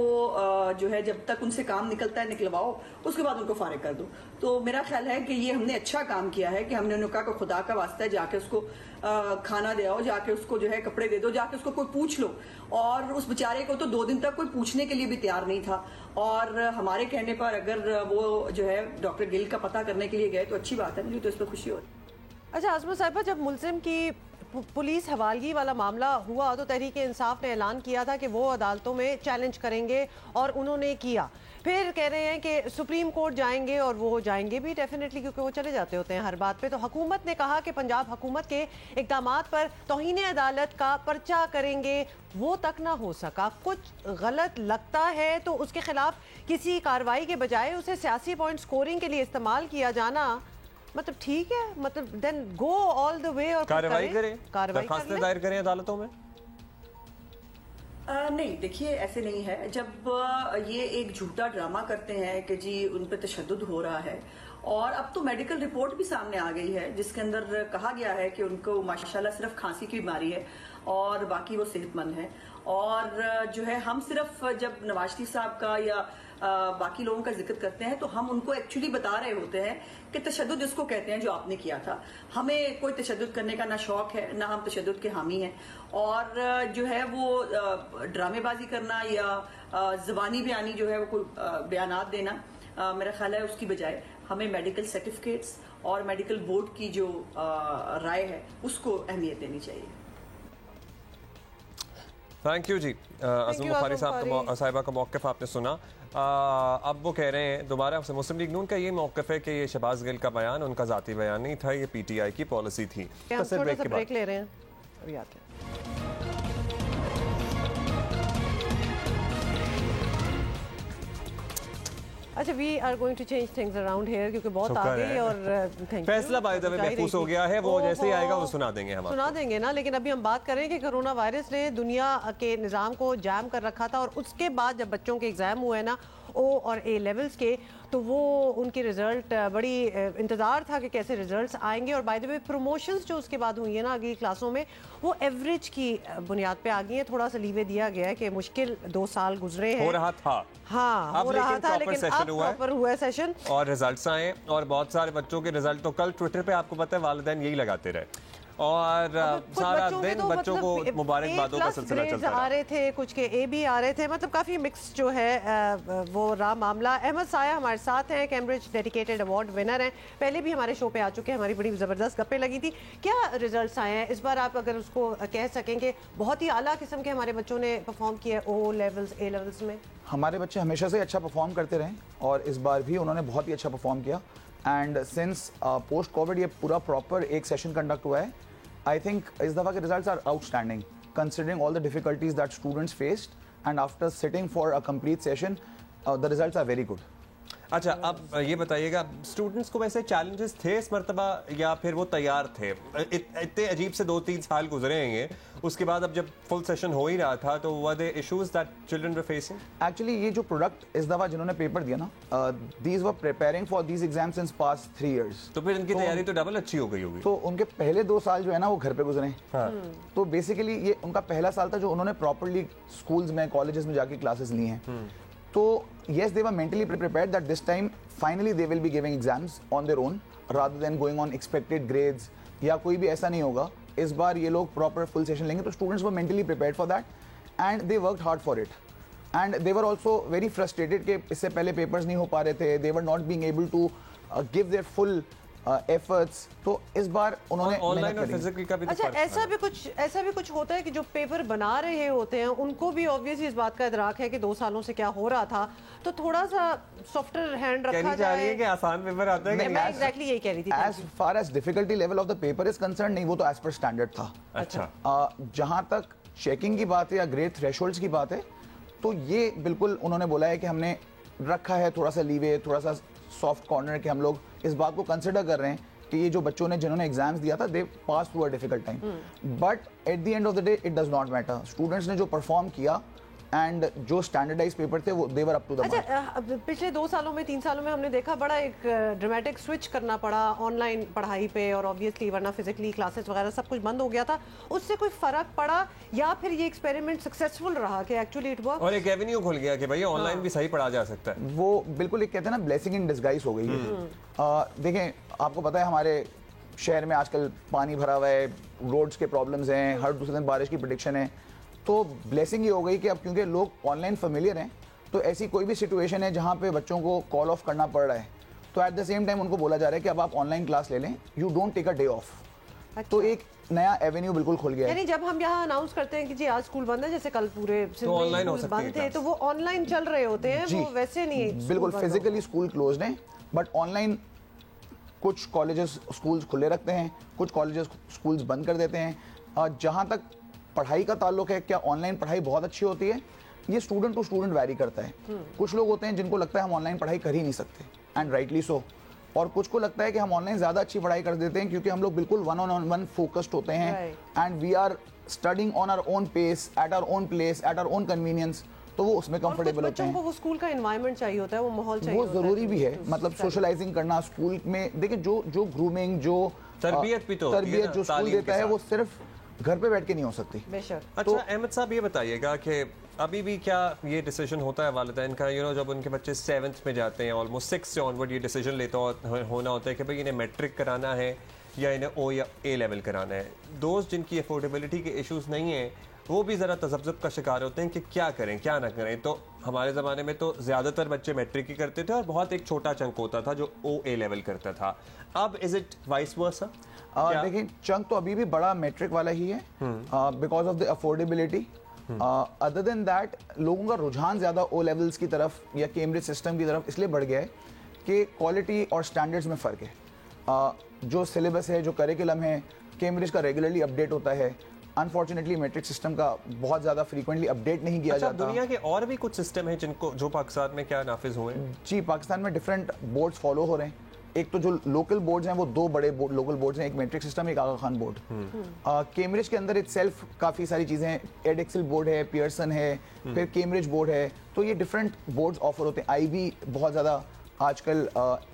जो है जब तक उनसे काम निकलता है निकलवाओ, उसके बाद उनको फारिग कर दो। तो मेरा ख्याल है कि ये हमने अच्छा काम किया है कि हमने उन्हें कहा कि खुदा का वास्ता है जाके उसको खाना दे आओ, जाके उसको जो है कपड़े दे दो, जाके उसको कोई पूछ लो। और उस बेचारे को तो 2 दिन तक कोई पूछने के लिए भी तैयार नहीं था, और हमारे कहने पर अगर वो जो है डॉक्टर गिल का पता करने के लिए गए तो अच्छी बात है, मुझे तो इस पर खुशी हो रही। अच्छा आज़मा साहिबा, जब मुल्जिम की पुलिस हवालगी वाला मामला हुआ तो तहरीक इंसाफ ने ऐलान किया था कि वो अदालतों में चैलेंज करेंगे, और उन्होंने किया। फिर कह रहे हैं कि सुप्रीम कोर्ट जाएंगे, और वो जाएंगे भी डेफिनेटली क्योंकि वो चले जाते होते हैं हर बात पे। तो हुकूमत ने कहा कि पंजाब हुकूमत के इक़दामात पर तौहीन अदालत का पर्चा करेंगे, वो तक ना हो सका। कुछ गलत लगता है तो उसके खिलाफ किसी कार्रवाई के बजाय उसे सियासी पॉइंट स्कोरिंग के लिए इस्तेमाल किया जाना मतलब ठीक है? मतलब then go all the way और कार्रवाई करें, दरखास्तें दायर करें अदालतों में। नहीं, देखिए ऐसे नहीं है। जब ये एक झूठा ड्रामा करते हैं कि जी उन पर तशद्दुद हो रहा है, और अब तो मेडिकल रिपोर्ट भी सामने आ गई है जिसके अंदर कहा गया है कि उनको माशाल्लाह सिर्फ खांसी की बीमारी है और बाकी वो सेहतमंद है। और जो है हम सिर्फ जब नवाज शरीफ साहब का या बाकी लोगों का जिक्र करते हैं तो हम उनको एक्चुअली बता रहे होते हैं कि तशद्दुद जिसको कहते हैं जो आपने किया था। हमें कोई तशद्दुद करने का ना शौक है, ना हम तशद्दुद के हामी हैं। और जो है वो ड्रामेबाजी करना या ज़बानी बयानी जो है वो कोई बयानात देना, मेरा ख्याल है उसकी बजाय हमें मेडिकल सर्टिफिकेट्स और मेडिकल बोर्ड की जो राय है उसको अहमियत देनी चाहिए। थैंक यू जी। आज़मा बुखारी साहिबा का मौक़िफ़ आपने सुना। अब वो कह रहे हैं दोबारा से, मुस्लिम लीग नून का ये मौक़िफ़ है कि ये शहबाज गिल का बयान उनका ज़ाती बयान नहीं था, ये PTI की पॉलिसी थी। ब्रेक ले रहे हैं, अभी आते हैं। अच्छा, we are going to change things around here क्योंकि बहुत आ गई। और फैसला बाय द वे महफूज हो गया है, वो जैसे ही आएगा वो सुना देंगे हम, सुना देंगे ना। लेकिन अभी हम बात करें कि कोरोना वायरस ने दुनिया के निज़ाम को जैम कर रखा था, और उसके बाद जब बच्चों के एग्ज़ाम हुए ना O और A लेवल्स के, तो वो उनके रिजल्ट बड़ी इंतज़ार था कि कैसे रिजल्ट्स आएंगे। और बाय द वे प्रमोशंस जो उसके बाद हुई है ना अगली क्लासों में, वो एवरेज की बुनियाद पे आ गई है। थोड़ा सा लीवे दिया गया है कि मुश्किल 2 साल गुजरे हैं, हो रहा था, हाँ हो रहा था, लेकिन अब प्रॉपर हुआ है सेशन और रिजल्ट्स आए। और बहुत सारे बच्चों के रिजल्ट तो कल ट्विटर पे आपको पता है वालिदैन यही लगाते रहे, और सारा दिन बच्चों को मुबारकबादों का सिलसिला चलता रहा। आ रहे थे, कुछ के A भी आ रहे थे, मतलब काफ़ी मिक्स जो है वो रहा मामला। अहमद साया हमारे साथ हैं, कैम्ब्रिज डेडिकेटेड अवार्ड विनर हैं, पहले भी हमारे शो पे आ चुके हैं, हमारी बड़ी ज़बरदस्त गप्पे लगी थी। क्या रिजल्ट्स आए हैं इस बार? आप अगर उसको कह सकें कि बहुत ही आला किस्म के हमारे बच्चों ने परफॉर्म किया O लेवल्स A लेवल्स में। हमारे बच्चे हमेशा से अच्छा परफॉर्म करते रहे और इस बार भी उन्होंने बहुत ही अच्छा परफॉर्म किया। एंड सिंस पोस्ट कोविड ये पूरा प्रॉपर एक सेशन कंडक्ट हुआ है, I think इस दफ़ा के results are outstanding considering all the difficulties that students faced, and after sitting for a complete session the results are very good. अच्छा, अब ये बताइएगा, स्टूडेंट्स को वैसे चैलेंजेस थे इस मर्तबा या फिर वो तैयार थे? इतने अजीब से 2-3 साल गुजरे हैं, उसके बाद अब जब फुल सेशन हो ही रहा था तो were there issues that children were facing? Actually ये जो प्रोडक्ट इस दफा जिन्होंने पेपर दिया ना, these were preparing for these exams since past 3 years. तो फिर इनकी तैयारी तो डबल अच्छी हो गई होगी। तो उनके पहले 2 साल जो है ना वो घर पे गुजरे। हाँ। तो बेसिकली ये उनका पहला साल था जो उन्होंने प्रॉपर्ली स्कूल्स में, कॉलेजेस में जाके क्लासेस ली हैं। तो yes, they were mentally prepared that this time finally they will be giving exams on their own rather than going on expected grades या कोई भी ऐसा नहीं होगा। इस बार ये लोग प्रॉपर फुल सेशन लेंगे। तो students were mentally prepared for that and they worked hard for it and they were also very frustrated कि इससे पहले पेपर्स नहीं हो पा रहे थे, they were not being able to give their full efforts. तो इस बार उन्होंने ऑनलाइन और फिजिकल का भी अच्छा, ऐसा भी कुछ होता है कि जो पेपर बना रहे होते हैं उनको भी ऑब्वियसली इस बात का इदराक है कि 2 सालों से क्या हो रहा था, तो थोड़ा सा सॉफ्टवेयर हैंड रखा जाए कि आसान पेपर आता है। मैं एग्जैक्टली यही कह रही थी। As far as difficulty level of the paper is concern, नहीं, वो तो एज पर स्टैंडर्ड था। अच्छा, जहां तक चेकिंग की बात है या ग्रेड थ्रेशोल्ड्स की बात है, तो ये बिल्कुल उन्होंने बोला है कि हमने रखा है थोड़ा सा लीवे, थोड़ा सा सॉफ्ट कॉर्नर, कि हम लोग इस बात को कंसिडर कर रहे हैं कि ये जो बच्चों ने जिन्होंने एग्जाम्स दिया था, they pass through a difficult time, but at the end of the day it does not matter. Students ने जो परफॉर्म किया एंड जो स्टैंडर्डाइज पेपर थे वो दे वर अप टू द मार्क। अच्छा, पिछले 2 सालों में, 3 सालों में हमने देखा बड़ा एक ड्रामेटिक स्विच करना पड़ा ऑनलाइन पढ़ाई पे, और ऑब्वियसली वरना फिजिकली क्लासेस वगैरह सब कुछ बंद हो गया था। उससे कोई फर्क पड़ा या फिर ये एक्सपेरिमेंट सक्सेसफुल रहा कि एक्चुअली इट वर्क? और एक एवेन्यू खुल गया कि भाई ऑनलाइन भी सही पढ़ा जा सकता है। वो बिल्कुल एक कहते हैं ना ब्लेसिंग इन डिस्गाइज हो गई है। देखें, आपको पता है हमारे शहर में आजकल पानी भरा हुआ है, रोड्स के प्रॉब्लम्स हैं, हर दूसरे दिन बारिश की प्रेडिक्शन है। तो ब्लेसिंग ये हो गई कि अब क्योंकि लोग ऑनलाइन फेमिलियर हैं, तो ऐसी कोई भी सिचुएशन है जहाँ पे बच्चों को कॉल ऑफ करना पड़ रहा है, तो एट द सेम टाइम उनको बोला जा रहा है कि अब आप ऑनलाइन क्लास ले लें, you don't take a day off. तो एक नया एवेन्यू बिल्कुल खुल गया है। यानी जब हम यहाँ अनाउंस करते हैं कि जी आज स्कूल बंद है, जैसे कल पूरे स्कूल बंद थे, तो वो ऑनलाइन चल रहे होते हैं, वो वैसे नहीं। बिल्कुल, फिजिकली स्कूल क्लोज्ड है, बट ऑनलाइन कुछ कॉलेजेस स्कूल्स खुले रखते हैं, कुछ कॉलेजेस स्कूल्स बंद कर देते हैं। जहाँ तक पढ़ाई का ताल्लुक है, क्या ऑनलाइन पढ़ाई बहुत अच्छी होती है, ये स्टूडेंट टू स्टूडेंट वैरी करता है। कुछ लोग होते हैं जिनको लगता है हम ऑनलाइन पढ़ाई कर ही नहीं सकते, एंड राइटली सो, और कुछ को लगता है कि हम ऑनलाइन ज़्यादा अच्छी पढ़ाई कर देते हैं क्योंकि हम लोग बिल्कुल वन फोकस्ड होते हैं, and we are studying on our own pace, at our own place, at our own convenience, तो वो उसमें कंफर्टेबल होते हैं। वो स्कूल का एनवायरनमेंट चाहिए होता है, वो माहौल चाहिए होता है, वो जरूरी भी है। मतलब सोशलाइजिंग करना स्कूल में, देखिए जो ग्रूमिंग, जो तरबियत जो स्कूल देता है, वो सिर्फ घर पे बैठ के नहीं हो सकती। बेशक। अच्छा, अहमद साहब ये बताइएगा कि अभी भी क्या ये डिसीजन होता है वालिदैन का, जब उनके बच्चे 7th में जाते हैं, ऑलमोस्ट 6 से ऑनवर्ड ये डिसीजन लेता होना होता है कि भाई इन्हें मैट्रिक कराना है या इन्हें ओ या ए लेवल कराना है। दोस्त जिनकी अफोर्डेबिलिटी के इश्यूज नहीं है, वो भी ज़रा तजब्जुब का शिकार होते हैं कि क्या करें क्या ना करें। तो हमारे ज़माने में तो ज़्यादातर बच्चे मैट्रिक ही करते थे और बहुत एक छोटा चंक होता था जो ओ ए लेवल करता था। अब इज इट वाइस वर्सा? देखिए, चंक तो अभी भी बड़ा मैट्रिक वाला ही है because of the affordability. Other than that, लोगों का रुझान ज़्यादा ओ लेवल्स की तरफ या कैम्ब्रिज सिस्टम की तरफ इसलिए बढ़ गया है कि क्वालिटी और स्टैंडर्ड्स में फ़र्क है। जो सिलेबस है, जो करिकुलम है, कैम्ब्रिज का रेगुलरली अपडेट होता है। अनफॉर्चुनेटली मैट्रिक सिस्टम का बहुत ज़्यादा फ्रीक्वेंटली अपडेट नहीं किया जाता। दुनिया के और भी कुछ सिस्टम है जो पाकिस्तान में क्या नाफिज हुए? जी, पाकिस्तान में डिफरेंट बोर्ड्स फॉलो हो रहे हैं। एक तो जो लोकल बोर्ड्स हैं वो 2 बड़े लोकल बोर्ड्स हैं, एक मैट्रिक सिस्टम, एक आगा खान बोर्ड। कैम्ब्रिज के अंदर इटसेल्फ काफ़ी सारी चीज़ें हैं, एडेक्सल बोर्ड है, पियर्सन है, फिर कैम्ब्रिज बोर्ड है, तो ये डिफरेंट बोर्ड्स ऑफर होते हैं। आईबी बहुत ज़्यादा आजकल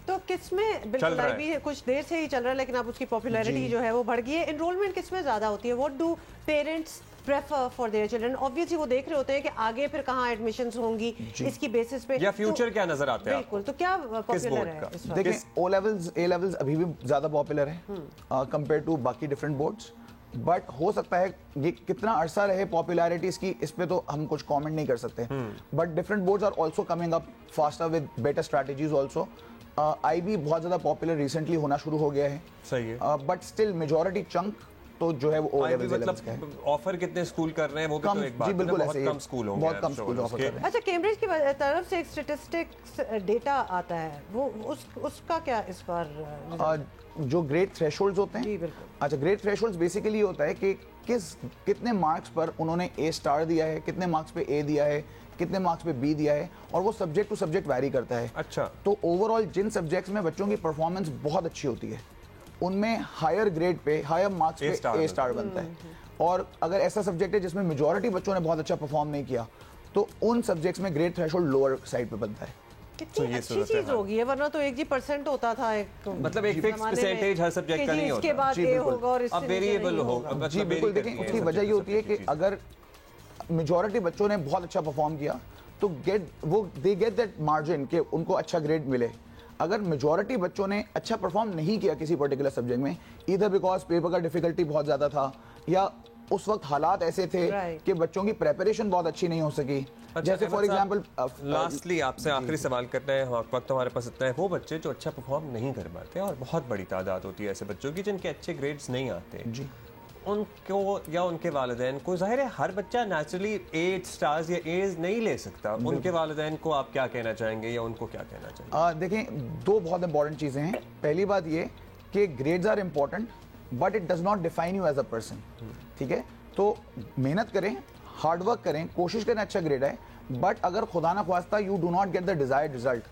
तो किसमें बिल्कुल आईबी कुछ देर से ही चल रहा है, लेकिन अब उसकी पॉपुलैरिटी जो है वो बढ़ गई है। एनरोलमेंट किसमें ज़्यादा होती है? What do parents prefer for their children? Obviously वो देख रहे होते हैं कि आगे फिर कहाँ एडमिशंस होंगी, इसकी बेसिस पे या फ्यूचर क्या नजर आता है? बिल्कुल। तो क्या पॉपुलर है इस वक्त? देखिए, ओ लेवल्स, ए लेवल्स अभी भी ज़्यादा पॉपुलर है कंपेयर टू बाकी डिफरेंट बोर्ड्स, बट हो सकता है ये कितना अरसा रहे पॉपुलैरिटी इसकी, इस पे तो हम कुछ कमेंट नहीं कर सकते। But different boards are also coming up faster with better strategies also. IB बहुत ज़्यादा पॉपुलर रिसेंटली होना शुरू हो गया है, सही है, बट स्टिल मेजॉरिटी चंक तो जो है वो ओ लेवल का है। ऑफर कितने स्कूल कर रहे हैं वो भी तो एक बात है, बिल्कुल बहुत कम स्कूल होंगे, बहुत कम स्कूल ऑफर कर रहे हैं। अच्छा, कैम्ब्रिज की तरफ से एक स्टैटिस्टिक्स डेटा आता है, वो उसका क्या इस बार जो ग्रेड थ्रेशोल्ड्स होते हैं? जी बिल्कुल। अच्छा, ग्रेड थ्रेशोल्ड्स बेसिकली होता है कि कितने मार्क्स पर उन्होंने ए स्टार दिया है, कितने मार्क्स पे ए दिया है, कितने मार्क्स पे बी दिया है, और वो सब्जेक्ट टू सब्जेक्ट वैरी करता है। अच्छा, तो ओवरऑल जिन सब्जेक्ट्स में बच्चों की परफॉर्मेंस बहुत अच्छी होती है उनमें हायर ग्रेड पे, हायर मार्क्स पे ए स्टार बनता है। और अगर ऐसा सब्जेक्ट है जिसमें मेजॉरिटी बच्चों ने बहुत अच्छा परफॉर्म नहीं किया तो उन सब्जेक्ट्स में ग्रेड थ्रेशोल्ड लोअर साइड पे बनता है। कितनी अच्छी चीज होगी है, वरना तो 1% होता था, एक मतलब एक फिक्स परसेंटेज हर सब्जेक्ट का नहीं होता। इसके बाद ये होगा और अब वेरिएबल होगा। जी बिल्कुल, देखिए उसकी वजह ये होती है कि अगर मेजॉरिटी बच्चों ने बहुत अच्छा परफॉर्म किया तो दे गेट दैट मार्जिन कि उनको अच्छा ग्रेड मिले। अगर मेजॉरिटी बच्चों ने अच्छा परफॉर्म नहीं किया किसी पर्टिकुलर सब्जेक्ट में, इधर बिकॉज पेपर का डिफिकल्टी बहुत ज्यादा था या उस वक्त हालात ऐसे थे कि बच्चों की प्रिपरेशन बहुत अच्छी नहीं हो सकी। जैसे फॉर एग्जांपल, लास्टली आपसे आखिरी सवाल करते हैं, वक्त हमारे पास इतना है, वो बच्चे जो अच्छा परफॉर्म नहीं कर पाते और बहुत बड़ी तादाद होती है ऐसे बच्चों की जिनके अच्छे ग्रेड्स नहीं आते जी, उनको या उनके वालिदैन को, जाहिर है हर बच्चा नेचुरली 8 स्टार्स या एज नहीं ले सकता, उनके वालिदैन को आप क्या कहना चाहेंगे या उनको क्या कहना चाहिए? देखें, दो बहुत इंपॉर्टेंट चीजें हैं। पहली बात ये कि grades are important but it does not define you as a person. ठीक है, तो मेहनत करें, हार्ड वर्क करें, कोशिश करें अच्छा ग्रेड आए, बट अगर खुदा ना ख्वास्ता you do not get the desired result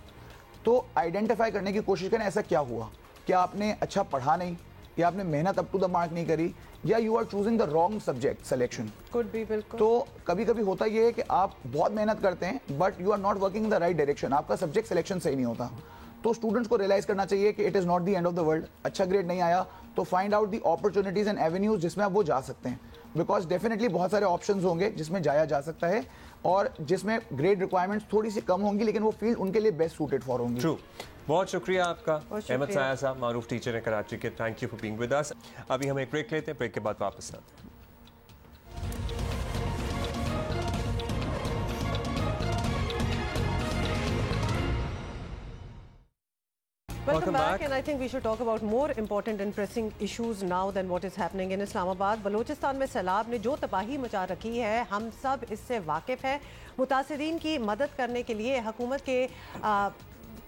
तो आइडेंटिफाई करने की कोशिश करें ऐसा क्या हुआ, क्या आपने अच्छा पढ़ा नहीं, या आपने मेहनत अप टू द मार्क नहीं करी, या you are choosing the wrong subject selection. Could be, बिल्कुल। तो कभी कभी होता ये है कि आप बहुत मेहनत करते हैं but you are not working in the right direction, आपका सब्जेक्ट सिलेक्शन सही नहीं होता। तो स्टूडेंट्स को रियलाइज करना चाहिए कि it is not the end of the world. अच्छा ग्रेड नहीं आया तो find out the opportunities and avenues जिसमें आप वो जा सकते हैं, बिकॉज डेफिनेटली बहुत सारे ऑप्शंस होंगे जिसमें जाया जा सकता है और जिसमें ग्रेड रिक्वायरमेंट्स थोड़ी सी कम होंगी लेकिन वो फील्ड उनके लिए बेस्ट सूटेड फॉर होंगी। ट्रू, बहुत शुक्रिया आपका अहमद साया साहब, मारूफ टीचर है कराची के। Thank you for being with us. अभी हम एक ब्रेक लेते हैं, ब्रेक के बाद वापस आते हैं। Welcome back, and I think we should talk about more important and pressing issues now than what is happening in Islamabad. Balochistan में सैलाब ने जो तबाही मचा रखी है, हम सब इससे वाकिफ हैं। मुतासिरीन की मदद करने के लिए हुकूमत के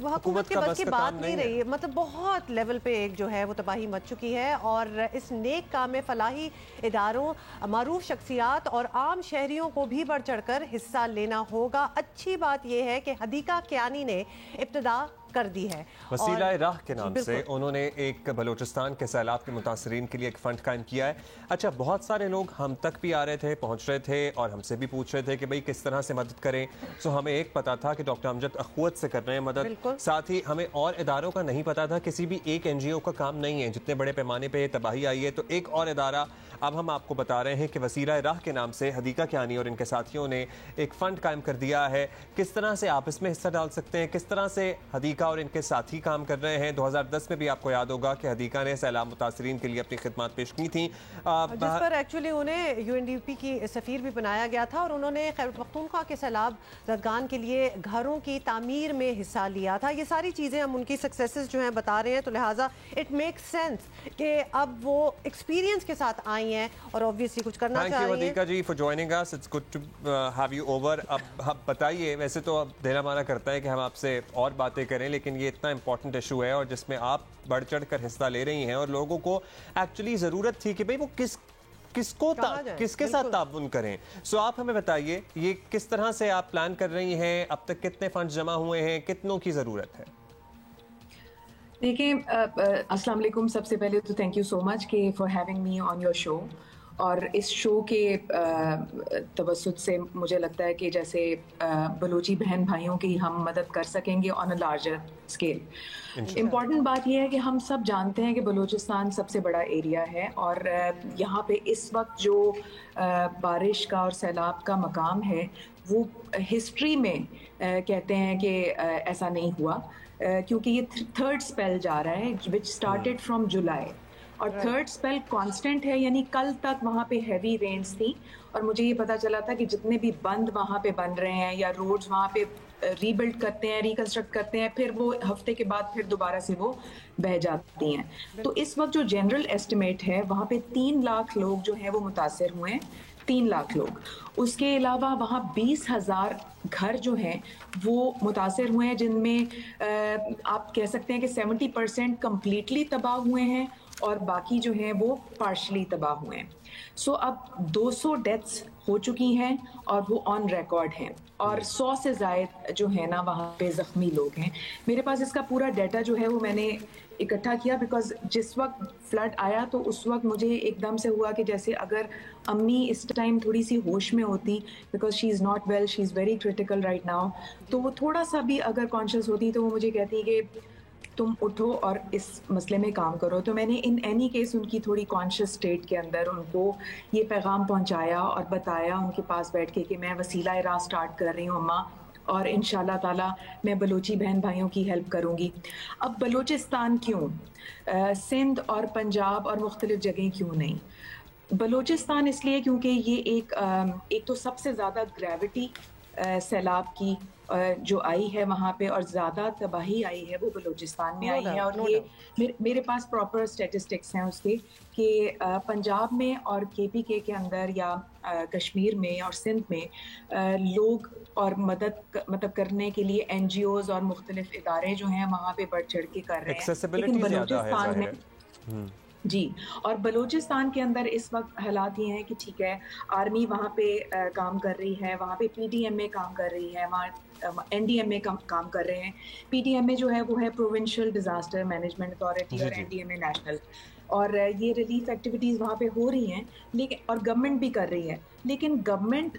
हुकूमत के बस की बात नहीं रही, मतलब बहुत लेवल पे एक जो है वो तबाही मच चुकी है और इस नेक काम में फलाही इदारों, मारूफ शख्सियात और आम शहरियों को भी बढ़ चढ़कर हिस्सा लेना होगा। अच्छी बात यह है कि हदीका कियानी ने इब्तिदा कर दी है। वसीला राह के नाम से उन्होंने एक बलूचिस्तान के सैलाब के मुतासरीन के लिए एक फंड कायम किया है। अच्छा, बहुत सारे लोग हम तक भी आ रहे थे, पहुंच रहे थे और हमसे भी पूछ रहे थे कि भाई किस तरह से मदद करें। सो हमें एक पता था कि डॉक्टर अमजद अखुवत से कर रहे हैं मदद, साथ ही हमें और इदारों का नहीं पता था, किसी भी एक NGO का काम नहीं है। जितने बड़े पैमाने पर तबाही आई है तो एक और इदारा अब हम आपको बता रहे हैं कि वसीला राह के नाम से हदीका कियानी और इनके साथियों ने एक फंड कायम कर दिया है। किस तरह से आप इसमें हिस्सा डाल सकते हैं, किस तरह से हदीका और इनके साथी काम कर रहे हैं। 2010 में भी आपको याद होगा कि हदीका ने सैलाब मुतासरीन के लिए अपनी खिदमत पेश की थी, जिस पर एक्चुअली उन्हें UNDP की सफीर भी बनाया गया था और उन्होंने खैबर पख्तूनख्वा के सैलाब ज़दगान के लिए घरों की तामीर में हिस्सा लिया था। ये सारी चीज़ें हम उनकी सक्सेसेस जो हैं बता रहे हैं, तो लिहाजा इट मेक्स सेंस कि अब वो एक्सपीरियंस के साथ आई हैं और ऑब्वियसली कुछ करना चाहिए। Thank you Hadiqa ji for joining us, it's good to have you over. अब बताइए, वैसे तो अब देना माना करता है कि हम आपसे और बातें करें, लेकिन ये इतना इंपॉर्टेंट इशू है और जिसमें आप बढ़ चढ़ कर हिस्सा ले रही हैं और लोगों को एक्चुअली ज़रूरत थी कि भाई वो किसके साथ ताउन करें। सो आप हमें बताइए, ये किस तरह से आप प्लान कर रही हैं, अब तक कितने फंड जमा हुए हैं, कितनों की ज़रूरत है? देखिए, अस्सलाम वालेकुम। सबसे पहले तो थैंक यू सो मच कि for having me on your show. और इस शो के तवस्सुत से मुझे लगता है कि जैसे बलूची बहन भाइयों की हम मदद कर सकेंगे on a larger scale. Important बात यह है कि हम सब जानते हैं कि बलूचिस्तान सबसे बड़ा एरिया है और यहाँ पे इस वक्त जो बारिश का और सैलाब का मकाम है वो हिस्ट्री में कहते हैं कि ऐसा नहीं हुआ, क्योंकि ये थर्ड स्पेल जा रहा है विच स्टार्टेड फ्रॉम जुलाई और थर्ड स्पेल कांस्टेंट है, यानी कल तक वहाँ पे हैवी रेन्स थी और मुझे ये पता चला था कि जितने भी बंद वहाँ पे बन रहे हैं या रोड्स वहाँ पे रीबिल्ड करते हैं, रिकंस्ट्रक्ट करते हैं, फिर वो हफ्ते के बाद फिर दोबारा से वो बह जाती हैं। तो इस वक्त जो जनरल एस्टिमेट है वहाँ पे 3 लाख लोग जो हैं वो मुतासर हुए हैं, 3 लाख लोग। उसके अलावा वहाँ 20,000 घर जो हैं वो मुतासर हुए हैं, जिनमें आप कह सकते हैं कि 70% कम्प्लीटली तबाह हुए हैं और बाकी जो हैं वो पार्शली तबाह हुए हैं। सो अब 200 डेथ्स हो चुकी हैं और वो ऑन रिकॉर्ड हैं, और 100 से ज़ायद जो है ना वहाँ पे ज़ख्मी लोग हैं। मेरे पास इसका पूरा डाटा जो है वो मैंने इकट्ठा किया, बिकॉज जिस वक्त फ्लड आया तो उस वक्त मुझे एकदम से हुआ कि जैसे अगर अम्मी इस टाइम थोड़ी सी होश में होती, because she is not well, she is very critical right now, तो वो थोड़ा सा भी अगर कॉन्शियस होती तो वो मुझे कहती कि तुम उठो और इस मसले में काम करो। तो मैंने इन एनी केस उनकी थोड़ी कॉन्शियस स्टेट के अंदर उनको ये पैगाम पहुंचाया और बताया उनके पास बैठ के कि मैं वसीला राह स्टार्ट कर रही हूँ अम्मा, और इंशाल्लाह ताला मैं बलोची बहन भाइयों की हेल्प करूँगी। अब बलूचिस्तान क्यों, सिंध और पंजाब और मुख्तलिफ जगह क्यों नहीं? बलूचिस्तान इसलिए क्योंकि ये एक तो सबसे ज़्यादा ग्रेविटी सैलाब की जो आई है वहाँ पे, और ज़्यादा तबाही आई है वो बलूचिस्तान में आई है। और ये मेरे पास प्रॉपर स्टैटिस्टिक्स हैं उसके कि पंजाब में और KPK के अंदर या कश्मीर में और सिंध में लोग और मदद मतलब करने के लिए NGOs और मुख्तलिफ इदारे जो हैं वहाँ पे बढ़ चढ़ के कर रहे हैं, लेकिन बलूचिस्तान में जी, और बलूचिस्तान के अंदर इस वक्त हालात ये हैं कि ठीक है आर्मी वहाँ पे काम कर रही है, वहाँ पे PDMA काम कर रही है, वहाँ NDMA काम कर रहे हैं। PDMA जो है वो है प्रोविंशियल डिज़ास्टर मैनेजमेंट अथॉरिटी, और NDMA नेशनल, और ये रिलीफ एक्टिविटीज़ वहाँ पे हो रही हैं, लेकिन और गवर्नमेंट भी कर रही है। लेकिन गवर्नमेंट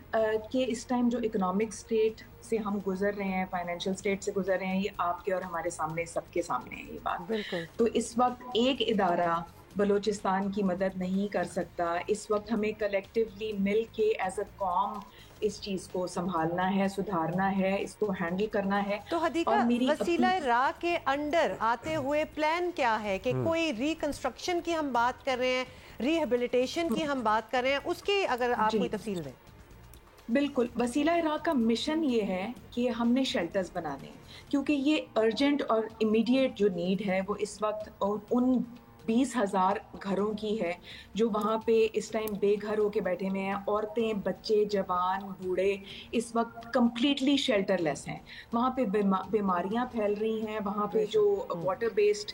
के इस टाइम जो इकोनॉमिक स्टेट से हम गुजर रहे हैं, फाइनेंशियल स्टेट से गुजर रहे हैं, ये आपके और हमारे सामने सबके सामने है ये बात। बिल्कुल। तो इस वक्त एक इदारा बलूचिस्तान की मदद नहीं कर सकता। इस वक्त हमें कलेक्टिवली मिल के एज अ कॉम इस चीज़ को संभालना है, सुधारना है, इसको हैंडल करना है। तो हदीका, वसीला राह के अंडर आते हुए प्लान क्या है कि कोई रिकंस्ट्रक्शन की हम बात कर रहे हैं, रिहेबिलिटेशन की हम बात कर रहे हैं, उसकी अगर आप कोई तफसील दें। बिल्कुल, वसीला राह का मिशन ये है कि हमने शेल्टर्स बनाने हैं, क्योंकि ये अर्जेंट और इमीडिएट जो नीड है वो इस वक्त उन 20,000 घरों की है जो वहाँ पे इस टाइम बेघर होके बैठे हुए हैं। औरतें, बच्चे, जवान, बूढ़े इस वक्त कम्प्लीटली शेल्टरलेस हैं। वहाँ पे बीमारियाँ फैल रही हैं, वहाँ पे जो वाटर बेस्ड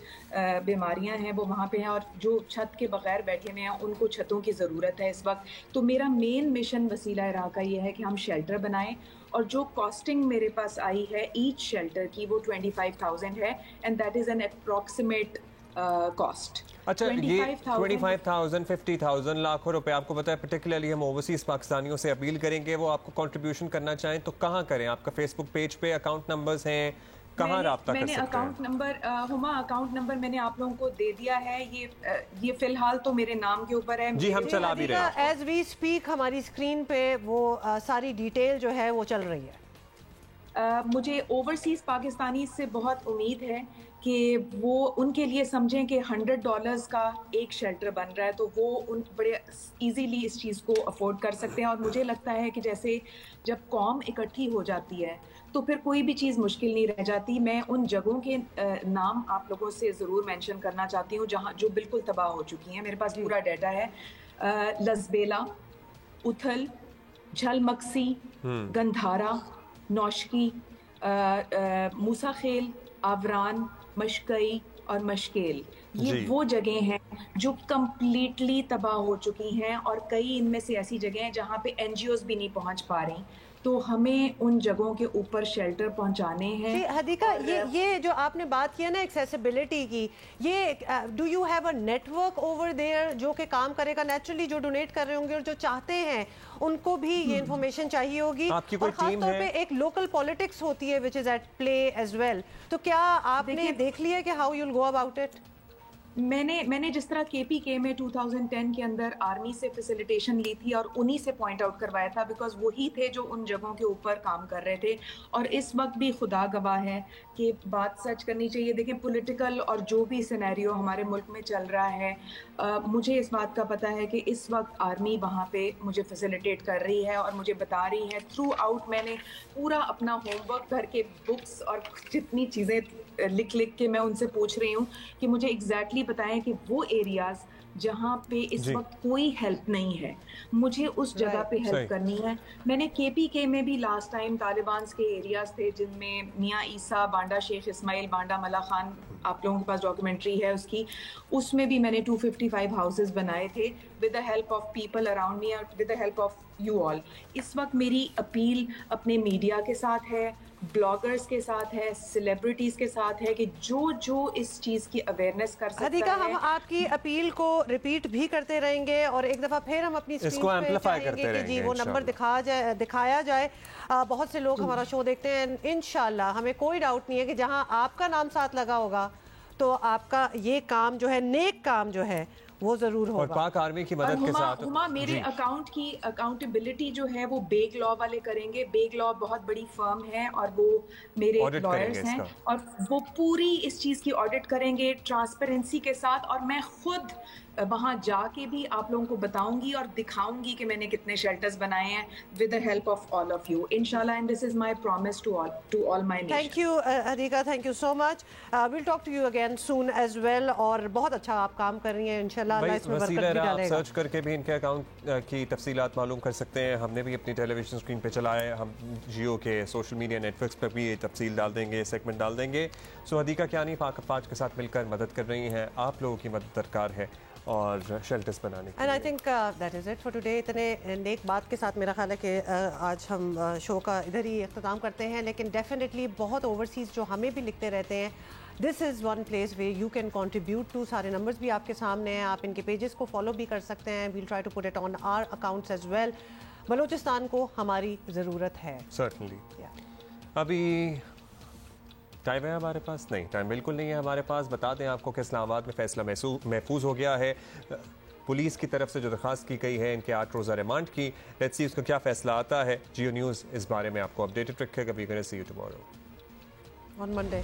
बीमारियाँ हैं वो वहाँ पे हैं, और जो छत के बगैर बैठे हुए हैं उनको छतों की ज़रूरत है इस वक्त। तो मेरा मेन मिशन वसीला राह का ये है कि हम शेल्टर बनाएं, और जो कॉस्टिंग मेरे पास आई है ईच शेल्टर की वो 25,000 है, and that is an approximate cost. अच्छा, ये 25,000 50,000 लाखों रुपए, आपको पता है पर्टिकुलरली हम ओवरसीज पाकिस्तानियों से अपील करेंगे वो आपको कंट्रीब्यूशन करना चाहें तो कहाँ करें? आपका फेसबुक पेज पे अकाउंट नंबर्स हैं, कहाँ राब्ता कर सकते हैं? Account number Huma account number मैंने आप लोगों को दे दिया है। ये फिलहाल तो मेरे नाम के ऊपर है। जी, हम चला भी रहे हैं। एज वी स्पीक हमारी स्क्रीन पे वो सारी डिटेल जो है वो चल रही है। मुझे ओवरसीज पाकिस्तानी से बहुत उम्मीद है कि वो उनके लिए समझें कि $100 का एक शेल्टर बन रहा है, तो वो उन बड़े इजीली इस चीज़ को अफोर्ड कर सकते हैं। और मुझे लगता है कि जैसे जब कौम इकट्ठी हो जाती है तो फिर कोई भी चीज़ मुश्किल नहीं रह जाती। मैं उन जगहों के नाम आप लोगों से ज़रूर मेंशन करना चाहती हूँ जहाँ जो बिल्कुल तबाह हो चुकी हैं। मेरे पास पूरा डाटा है। लसबेला, उथल, झलमक्सी, गंधारा, नौशकी, मूसा खेल, आवरान, मशकई और मशकेल, ये वो जगह हैं जो कम्प्लीटली तबाह हो चुकी हैं, और कई इनमें से ऐसी जगह हैं जहाँ पे NGOs भी नहीं पहुँच पा रही। तो हमें उन जगहों के ऊपर शेल्टर पहुंचाने हैं। हदीका, ये जो आपने बात किया ना एक्सेसिबिलिटी की, ये do you have a network over there जो कि काम करेगा? नेचुरली जो डोनेट कर रहे होंगे और जो चाहते हैं उनको भी ये इन्फॉर्मेशन चाहिए होगी, और खासतौर पे एक लोकल पॉलिटिक्स होती है which is at play as well. तो क्या आपने देख लिया कि how you'll go about it? मैंने जिस तरह KPK में 2010 के अंदर आर्मी से फैसिलिटेशन ली थी और उन्हीं से पॉइंट आउट करवाया था, बिकॉज वही थे जो उन जगहों के ऊपर काम कर रहे थे। और इस वक्त भी खुदा गवाह है कि बात सच करनी चाहिए। देखें, पॉलिटिकल और जो भी सिनेरियो हमारे मुल्क में चल रहा है, मुझे इस बात का पता है कि इस वक्त आर्मी वहाँ पे मुझे फैसिलिटेट कर रही है और मुझे बता रही है थ्रू आउट। मैंने पूरा अपना होमवर्क घर के बुक्स और जितनी चीज़ें लिख के मैं उनसे पूछ रही हूँ कि मुझे एग्जैक्टली बताएं कि वो एरियाज़ जहाँ पे इस वक्त कोई हेल्प नहीं है, मुझे उस जगह पे हेल्प करनी है। मैंने KPK में भी लास्ट टाइम तालिबान के एरियाज़ थे जिनमें मियाँ ईसा, बांडा शेख इस्माइल, बांडा मला खान, आप लोगों के पास डॉक्यूमेंट्री है उसकी, उसमें भी मैंने 255 हाउसेस बनाए थे with the help of people around me और with the help of you all. इस वक्त मेरी अपील अपने मीडिया के साथ है, ब्लॉगर्स के साथ है, सेलिब्रिटीज के साथ है कि जो इस चीज की अवेयरनेस कर सकता अधिका, है। हम आपकी अपील को रिपीट भी करते रहेंगे और एक दफा फिर हम अपनी स्क्रीन पे एम्प्लीफाई चाहेंगे करते कि जी वो रहेंगे, नंबर दिखाया जाए। बहुत से लोग हमारा शो देखते हैं, इंशाल्लाह हमें कोई डाउट नहीं है कि जहां आपका नाम साथ लगा होगा तो आपका ये काम जो है, नेक काम जो है, वो जरूर होगा। और पाक आर्मी की मदद के साथ हुमा मेरे अकाउंट की अकाउंटेबिलिटी जो है वो बेग लॉ वाले करेंगे। बेग लॉ बहुत बड़ी फर्म है और वो मेरे लॉयर्स हैं और वो पूरी इस चीज की ऑडिट करेंगे ट्रांसपेरेंसी के साथ। और मैं खुद वहां जाके भी आप लोगों को बताऊंगी और दिखाऊंगी कि मैंने कितने शेल्टर्स बनाए हैं with the help of all of you, इंशाल्लाह। And this is my promise to all my nation. Thank you Adhika, thank you so much. Will talk to you again soon as well. और बहुत अच्छा आप काम कर रही हैं, इंशाल्लाह अल्लाह इसमें बरकत भी डालेगा। सर्च करके भी इनके अकाउंट की तफसीलात मालूम कर सकते हैं। हमने भी अपनी टेलीविजन स्क्रीन पे चलाया है, हम जियो के सोशल मीडिया नेटवर्क्स पर भी ये तफसील डाल देंगे, सेगमेंट डाल देंगे। सो अधिका कियानी पाक अफवाज के साथ मिलकर मदद कर रही हैं, आप लोगों की मदद दरकार है और शेल्टर्स बनाने के लिए। And I think that is it for today. इतने नेक बात के साथ मेरा ख्याल है कि आज हम शो का इधर ही अख्ताम करते हैं। लेकिन डेफिनेटली बहुत ओवरसीज़ जो हमें भी लिखते रहते हैं, this is one place way you can contribute to. सारे नंबर्स भी आपके सामने हैं, आप इनके पेजेस को फॉलो भी कर सकते हैं। We'll try to put it on our accounts as well. Balochistan को हमारी ज़रूरत है सर्टनली। अभी टाइम है हमारे पास? नहीं, टाइम बिल्कुल नहीं है हमारे पास। बता दें आपको कि इस्लामाबाद में फैसला महफूज हो गया है पुलिस की तरफ से जो दरख्वास्त की गई है इनके 8 रोज़ा रिमांड की। लेट्स सी उसका क्या फैसला आता है। जियो न्यूज़ इस बारे में आपको अपडेटेड रखेगा। We gonna see you tomorrow on Monday.